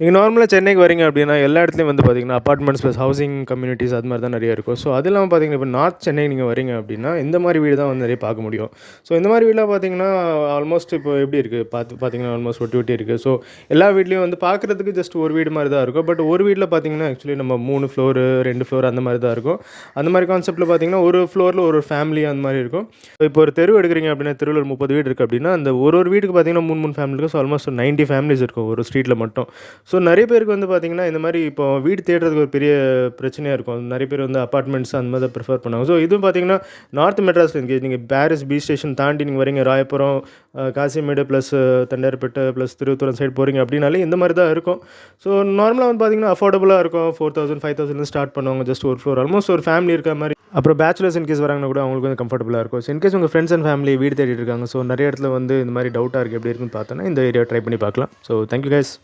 நீங்க நார்மலா சென்னைக்கு வரீங்க அப்படின்னா, எல்லா இடத்துலயும் வந்து பார்த்தீங்கன்னா, அபார்ட்மெண்ட்ஸ் ப்ளஸ் ஹவுசிங் கம்யூனிட்டீஸ் அது மாரி தான் நெறைய இருக்கும். ஸோ, அது இல்லாம பார்த்தீங்கன்னா, இப்ப நார்த் சென்னை நீங்க வரீங்க அப்படின்னா, இந்த மாரி வீடு தான் வந்து நெறைய பார்க்க முடியும். ஸோ, இந்த மாரி வீடுலாம் பார்த்தீங்கன்னா, ஆல்மோஸ்ட் இப்போ எப்படி இருக்கு? பார்த்தீங்கன்னா, ஆல்மோஸ்ட் ஒட்டி ஒட்டி இருக்கு. ஸோ, எல்லா வீட்லயும் வந்து பார்க்குறதுக்கு ஜஸ்ட் ஒரு வீடு மாரி தான் இருக்கும். பட் ஒரு வீட்ல பார்த்தீங்கன்னா, ஆக்சுவலி நம்ம 3 ஃப்ளோரு, 2 ஃப்ளோர் அந்த மாரி தான் இருக்கும். அந்த மாரி கான்செப்ட்ல பார்த்தீங்கன்னா, ஒரு ஃப்ளோர்ல ஒரு ஃபேமிலி அந்த மாரி இருக்கும். இப்போ ஒரு தெரு எடுக்குறீங்க அப்படின்னா, தெருவுல ஒரு 30 வீடு இருக்கு அப்படின்னா, அந்த ஒரு வீட்டுக்கு பார்த்தீங்கன்னா 3, 3 ஃபேமிலி இருக்கும். ஸோ, ஆல்மோஸ்ட் 90 ஃபேமிலிஸ் இருக்கும் ஒரு ஸ்ட்ரீட்ல மட்டும். ஸோ நெறைய பேருக்கு வந்து பார்த்தீங்கன்னா, இந்த மாரி இப்போ வீடு தேடுறதுக்கு ஒரு பெரிய பிரச்சனையா இருக்கும். நெறைய பேர் வந்து அபார்ட்மெண்ட்ஸ் அந்த மாரி தான் ப்ரிஃபர் பண்ணுவாங்க. ஸோ இதுவும் பார்த்தீங்கன்னா, நார்த் மெட்ராஸ்ல இன்கேஸ் நீங்க பாரிஸ் பீச் ஸ்டேஷன் தாண்டி நீங்க வரீங்க, Royapuram, Kasimedu plus Tondiarpet plus Thiruvathur side போறீங்க அப்படின்னாலே இந்த மாரி தான் இருக்கும். ஸோ நார்மலா வந்து பார்த்தீங்கன்னா, அஃபோர்டபுளா இருக்கும். 4000, 5000லேருந்து ஸ்டார்ட் பண்ணுவாங்க. ஜஸ்ட் ஒரு ஃப்ளோர் ஆல்மோஸ்ட் ஒரு ஃபேமிலி இருக்க மாரி. அப்புறம் பேச்சுலர்ஸ் இன்கேஸ் வராங்கன்னா கூட அவங்களுக்கு வந்து கம்ஃபர்டபுளா இருக்கும். ஸோ இன்கேஸ் உங்க ஃப்ரெண்ட்ஸ் அண்ட் ஃபேமிலி வீடு தேடிட்டு இருக்காங்க. ஸோ நெறைய இடத்துல வந்து இந்த மாரி டவுட்டா இருக்கு எப்படி இருக்குன்னு பார்த்தோன்னா, இந்த ஏரியா ட்ரை பண்ணி பார்க்கலாம். So thank you guys.